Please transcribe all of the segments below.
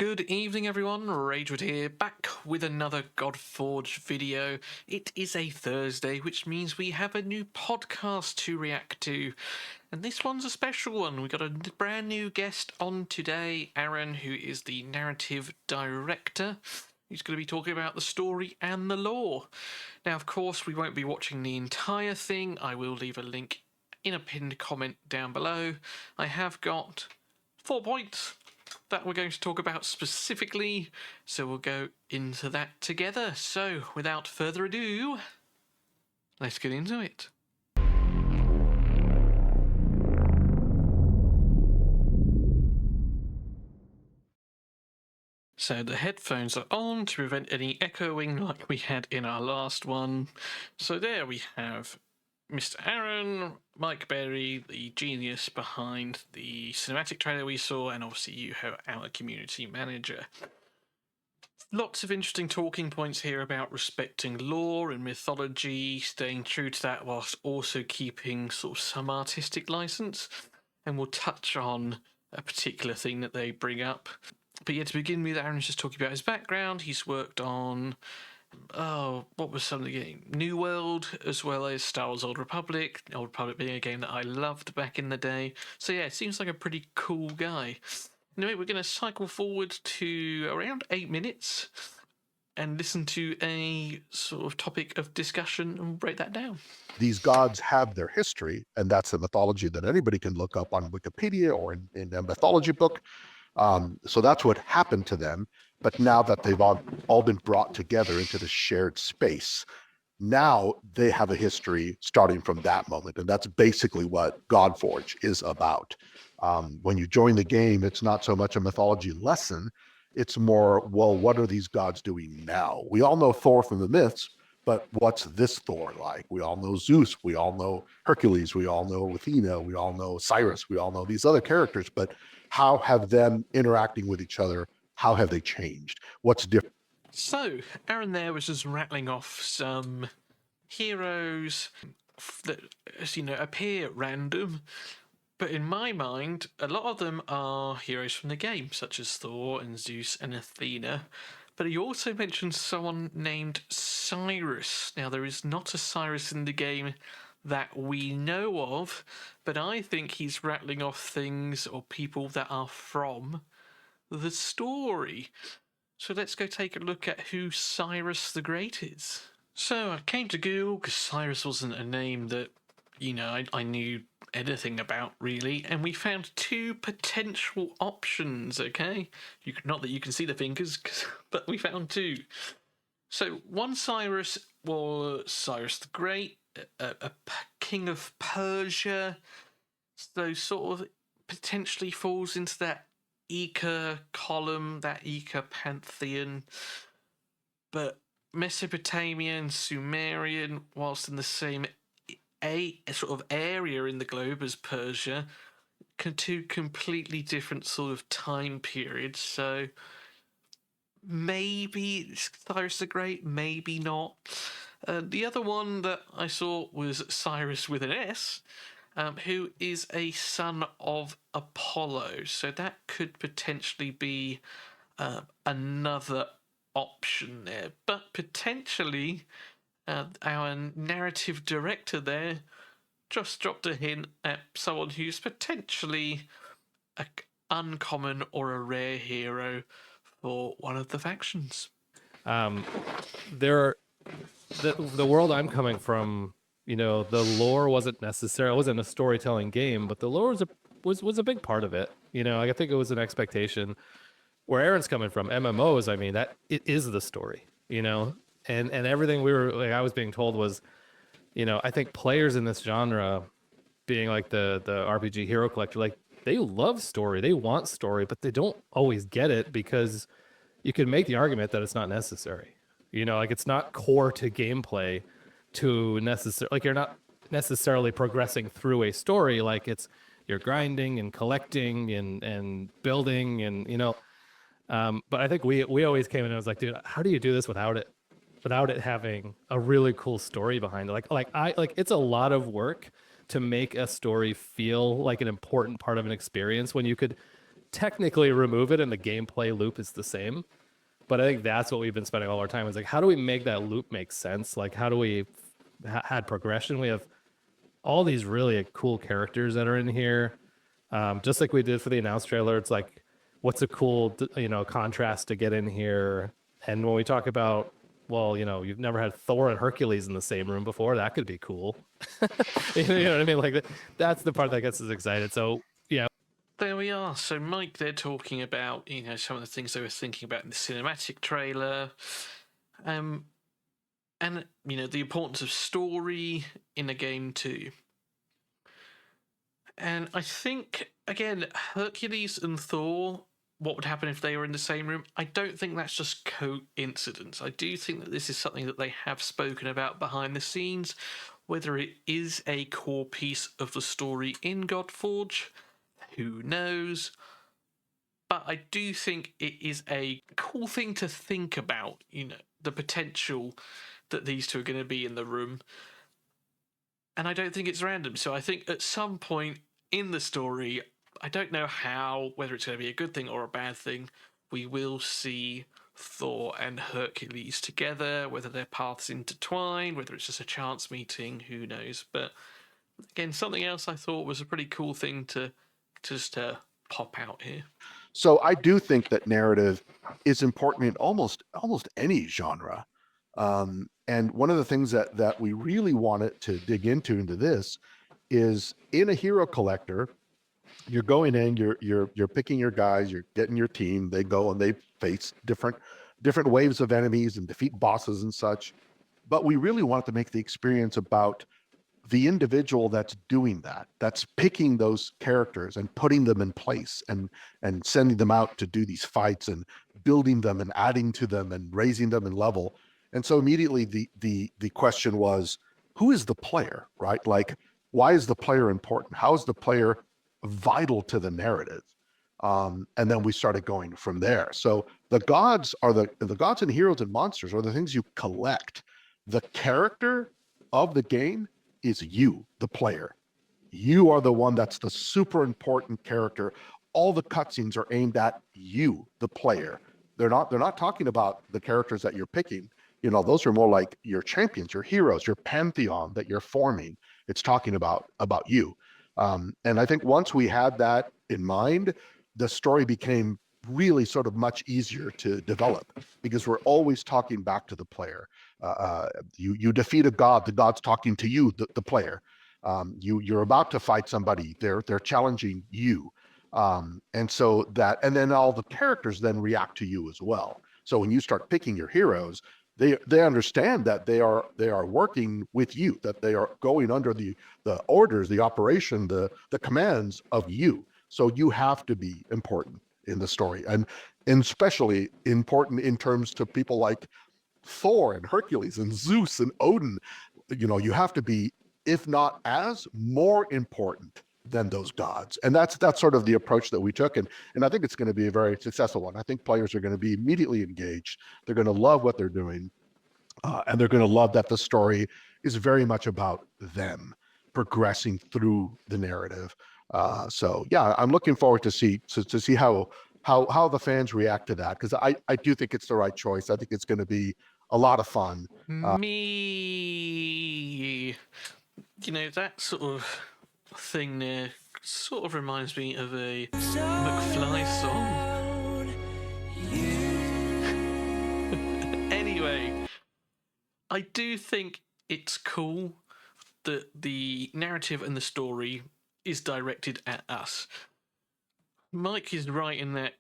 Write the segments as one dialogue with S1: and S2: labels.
S1: Good evening everyone, Ragewood here, back with another Godforge video. It is a Thursday, which means we have a new podcast to react to. And this one's a special one. We got a brand new guest on today, Aaron, who is the narrative director. He's going to be talking about the story and the lore. Now, of course, we won't be watching the entire thing. I will leave a link in a pinned comment down below. I have got 4 points that we're going to talk about specifically, so we'll go into that together. So, without further ado, let's get into it. So the headphones are on to prevent any echoing like we had in our last one. So there we have Mr. Aaron, Mike Berry, the genius behind the cinematic trailer we saw, and obviously Juho, our community manager. Lots of interesting talking points here about respecting lore and mythology, staying true to that whilst also keeping sort of some artistic license. And we'll touch on a particular thing that they bring up. But yeah, to begin with, Aaron's just talking about his background. He's worked on, what was some of the game? New World, as well as Star Wars Old Republic. Old Republic being a game that I loved back in the day. So yeah, it seems like a pretty cool guy. Anyway, we're going to cycle forward to around 8 minutes and listen to a sort of topic of discussion and break that down.
S2: These gods have their history, and that's a mythology that anybody can look up on Wikipedia or in a mythology book. So that's what happened to them. But now that they've all been brought together into the shared space, now they have a history starting from that moment. And that's basically what Godforge is about. When you join the game, it's not so much a mythology lesson. It's more, well, what are these gods doing now? We all know Thor from the myths, but what's this Thor like? We all know Zeus, we all know Hercules, we all know Athena, we all know Cyrus, we all know these other characters, but how have them interacting with each other? How have they changed? What's different?
S1: So, Aaron there was just rattling off some heroes that, as you know, appear random, but in my mind, a lot of them are heroes from the game, such as Thor and Zeus and Athena. But he also mentioned someone named Cyrus. Now, there is not a Cyrus in the game that we know of, but I think he's rattling off things or people that are from the story. So let's go take a look at who Cyrus the Great is. So I came to Google because Cyrus wasn't a name that, you know, I knew anything about really, and we found 2 potential options, okay? Not that you can see the fingers, but we found 2. So one Cyrus was Cyrus the Great, a king of Persia, so sort of potentially falls into that Eka column, that Eka pantheon, but Mesopotamian, Sumerian, whilst in the same a sort of area in the globe as Persia, 2 completely different sort of time periods. So maybe Cyrus the Great, maybe not. The other one that I saw was Cyrus with an S, who is a son of Apollo. So that could potentially be another option there. But potentially, our narrative director there just dropped a hint at someone who's potentially an uncommon or a rare hero for one of the factions.
S3: The world I'm coming from, you know, the lore wasn't a storytelling game, but the lore was a big part of it. You know, I think it was an expectation. Where Aaron's coming from, MMOs, I mean, that it is the story, you know, and everything I was being told was, you know, I think players in this genre, being like the RPG hero collector, like they love story, they want story, but they don't always get it because you could make the argument that it's not necessary. You know, like it's not core to gameplay like you're not necessarily progressing through a story. Like you're grinding and collecting and building and, you know, but I think we always came in and was like, dude, how do you do this without it having a really cool story behind it? Like it's a lot of work to make a story feel like an important part of an experience when you could technically remove it and the gameplay loop is the same. But I think that's what we've been spending all our time is like, how do we make that loop make sense? Like, how do we had progression? We have all these really cool characters that are in here. Just like we did for the announced trailer, it's like, what's a cool, contrast to get in here? And when we talk about, well, you've never had Thor and Hercules in the same room before, that could be cool. You know what I mean? Like, that's the part that gets us excited. So, yeah.
S1: There we are. So, Mike, they're talking about, some of the things they were thinking about in the cinematic trailer. And, the importance of story in a game too. And I think, again, Hercules and Thor, what would happen if they were in the same room? I don't think that's just coincidence. I do think that this is something that they have spoken about behind the scenes. Whether it is a core piece of the story in Godforge, who knows? But I do think it is a cool thing to think about, the potential that these two are going to be in the room. And I don't think it's random. So I think at some point in the story, I don't know how, whether it's going to be a good thing or a bad thing, we will see Thor and Hercules together, whether their paths intertwine, whether it's just a chance meeting, who knows. But again, something else I thought was a pretty cool thing to just pop out here.
S2: So I do think that narrative is important in almost any genre. And one of the things that we really wanted to dig into this is in a hero collector, you're going in, you're picking your guys, you're getting your team, they go and they face different waves of enemies and defeat bosses and such. But we really wanted to make the experience about the individual that's doing that, that's picking those characters and putting them in place and sending them out to do these fights and building them and adding to them and raising them in level. And so immediately the question was, who is the player, right? Like, why is the player important? How is the player vital to the narrative? And then we started going from there. So the gods are the gods and heroes and monsters are the things you collect. The character of the game is you, the player. You are the one that's the super important character. All the cutscenes are aimed at you, the player. They're not talking about the characters that you're picking. Those are more like your champions, your heroes, your pantheon that you're forming. It's talking about you. And I think once we had that in mind, the story became really sort of much easier to develop because we're always talking back to the player. You defeat a god, the god's talking to you, the player. You're about to fight somebody, they're challenging you. And then all the characters then react to you as well. So when you start picking your heroes, they understand that they are working with you, that they are going under the orders, the operation, the commands of you. So you have to be important in the story, and especially important in terms to people like Thor and Hercules and Zeus and Odin. You have to be, if not as more important than those gods. And that's sort of the approach that we took. And I think it's going to be a very successful one. I think players are going to be immediately engaged. They're going to love what they're doing. And they're going to love that the story is very much about them progressing through the narrative. So yeah, I'm looking forward to see how the fans react to that, because I do think it's the right choice. I think it's going to be a lot of fun.
S1: That sort of thing there sort of reminds me of a McFly song. Anyway, I do think it's cool that the narrative and the story is directed at us. Mike is right in that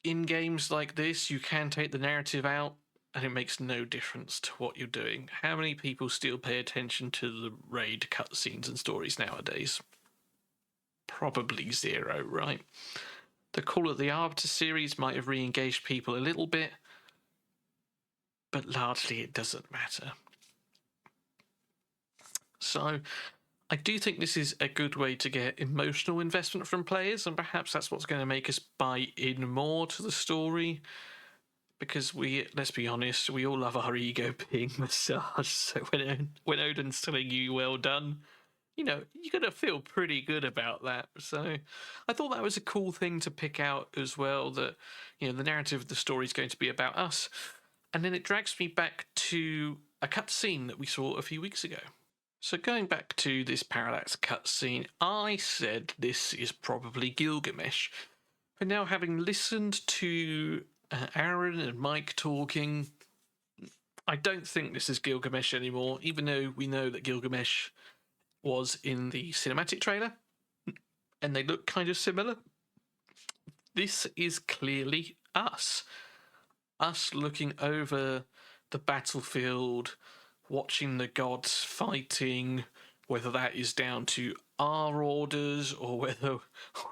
S1: in games like this, you can take the narrative out and it makes no difference to what you're doing. How many people still pay attention to the raid cutscenes and stories nowadays? Probably zero, right? The Call of the Arbiter series might have re-engaged people a little bit, but largely it doesn't matter. So I do think this is a good way to get emotional investment from players, and perhaps that's what's going to make us buy in more to the story. Because let's be honest, we all love our ego being massaged. So when Odin's telling you well done, you know, you're going to feel pretty good about that. So I thought that was a cool thing to pick out as well, that, you know, the narrative of the story is going to be about us. And then it drags me back to a cutscene that we saw a few weeks ago. So going back to this Parallax cutscene, I said this is probably Gilgamesh. But now, having listened to Aaron and Mike talking, I don't think this is Gilgamesh anymore, even though we know that Gilgamesh was in the cinematic trailer and they look kind of similar. This is clearly us. Us looking over the battlefield, watching the gods fighting, whether that is down to our orders or whether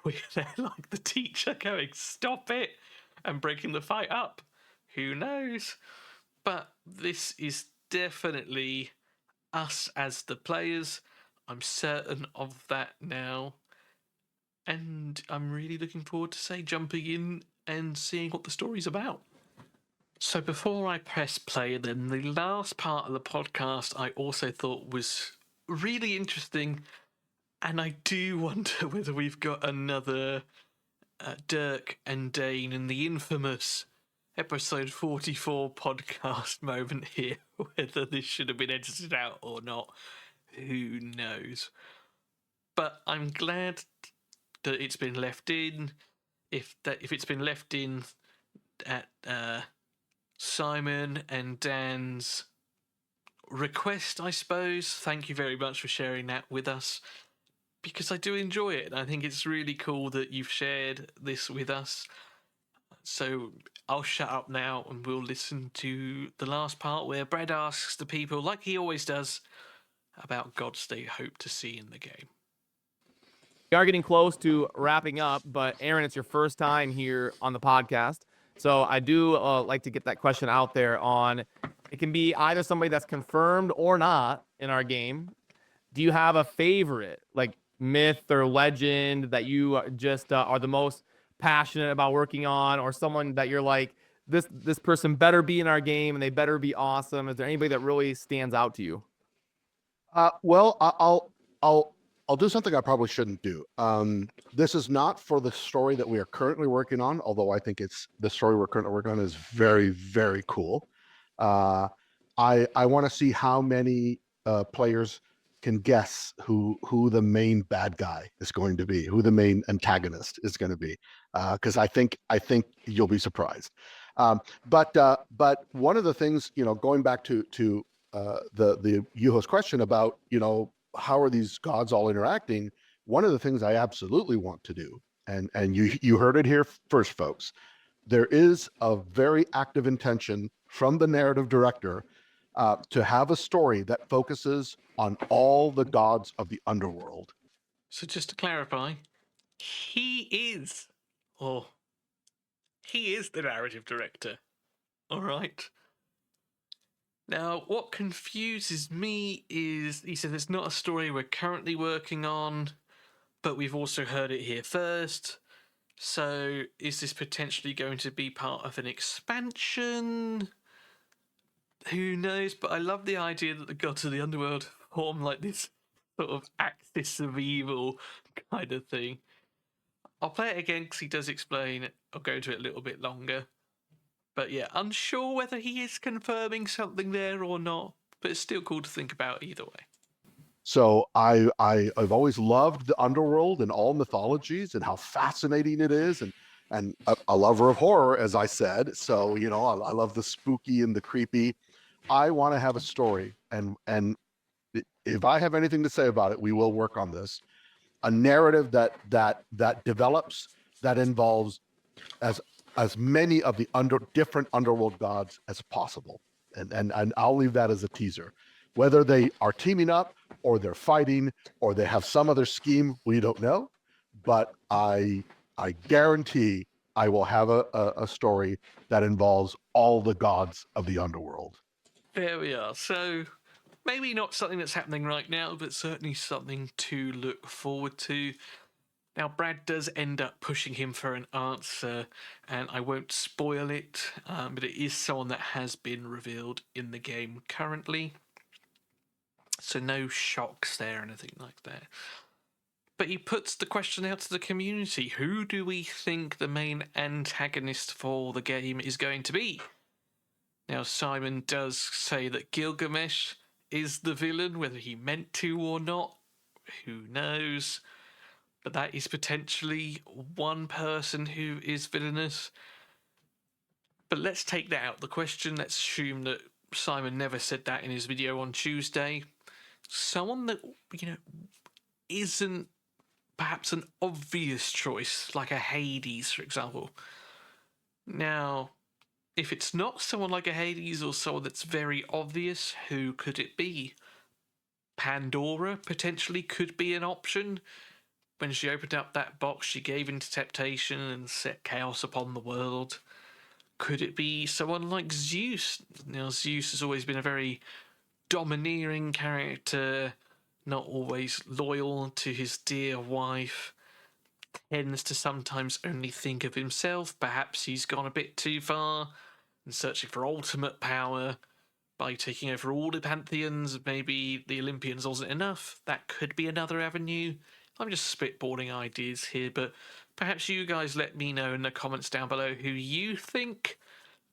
S1: we're there like the teacher going, stop it, and breaking the fight up. Who knows? But this is definitely us as the players. I'm certain of that now. And I'm really looking forward to, say, jumping in and seeing what the story's about. So before I press play, then the last part of the podcast I also thought was really interesting, and I do wonder whether we've got another Dirk and Dane in the infamous episode 44 podcast moment here, whether this should have been edited out or not. Who knows? But I'm glad that it's been left in. If it's been left in at Simon and Dan's request, I suppose. Thank you very much for sharing that with us, because I do enjoy it. I think it's really cool that you've shared this with us. So I'll shut up now and we'll listen to the last part where Brad asks the people, like he always does, about gods they hope to see in the game.
S4: We are getting close to wrapping up, but Aaron, it's your first time here on the podcast. So I do like to get that question out there on, it can be either somebody that's confirmed or not in our game. Do you have a favorite, like myth or legend that you just are the most passionate about working on, or someone that you're like, this person better be in our game and they better be awesome? Is there anybody that really stands out to you?
S2: Well, I'll do something I probably shouldn't do. This is not for the story that we are currently working on, although I think the story we're currently working on is very, very cool. I want to see how many players can guess who the main bad guy is going to be, who the main antagonist is going to be, because I think you'll be surprised. But one of the things, going back to the Juho's question about, how are these gods all interacting? One of the things I absolutely want to do, and you heard it here first, folks, there is a very active intention from the narrative director to have a story that focuses on all the gods of the underworld.
S1: So just to clarify, he is the narrative director. All right. Now, what confuses me is he said it's not a story we're currently working on, but we've also heard it here first. So is this potentially going to be part of an expansion? Who knows? But I love the idea that the gods of the underworld form like this sort of axis of evil kind of thing. I'll play it again because he does explain it. I'll go into it a little bit longer. But yeah, unsure whether he is confirming something there or not, but it's still cool to think about either way.
S2: So I've always loved the underworld and all mythologies and how fascinating it is, and a lover of horror, as I said. So I love the spooky and the creepy. I want to have a story, and if I have anything to say about it, we will work on this. A narrative that develops, that involves as many of the different underworld gods as possible, and I'll leave that as a teaser. Whether they are teaming up or they're fighting or they have some other scheme, we don't know. But I guarantee I will have a story that involves all the gods of the underworld.
S1: There we are. So maybe not something that's happening right now, but certainly something to look forward to. Now, Brad does end up pushing him for an answer, and I won't spoil it, but it is someone that has been revealed in the game currently. So no shocks there or anything like that. But he puts the question out to the community. Who do we think the main antagonist for the game is going to be? Now, Simon does say that Gilgamesh is the villain, whether he meant to or not, who knows? But that is potentially one person who is villainous. But let's take that out of the question. Let's assume that Simon never said that in his video on Tuesday. Someone that, isn't perhaps an obvious choice, like a Hades, for example. Now, if it's not someone like a Hades or someone that's very obvious, who could it be? Pandora potentially could be an option. When she opened up that box, she gave into temptation and set chaos upon the world. Could it be someone like Zeus? Now, Zeus has always been a very domineering character, not always loyal to his dear wife, tends to sometimes only think of himself. Perhaps he's gone a bit too far and searching for ultimate power by taking over all the pantheons. Maybe the Olympians wasn't enough. That could be another avenue. I'm just spitballing ideas here, but perhaps you guys let me know in the comments down below who you think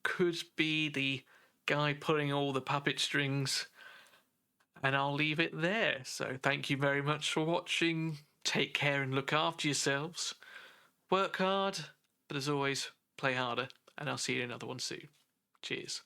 S1: could be the guy pulling all the puppet strings. And I'll leave it there. So thank you very much for watching. Take care and look after yourselves. Work hard, but as always, play harder. And I'll see you in another one soon. Cheers.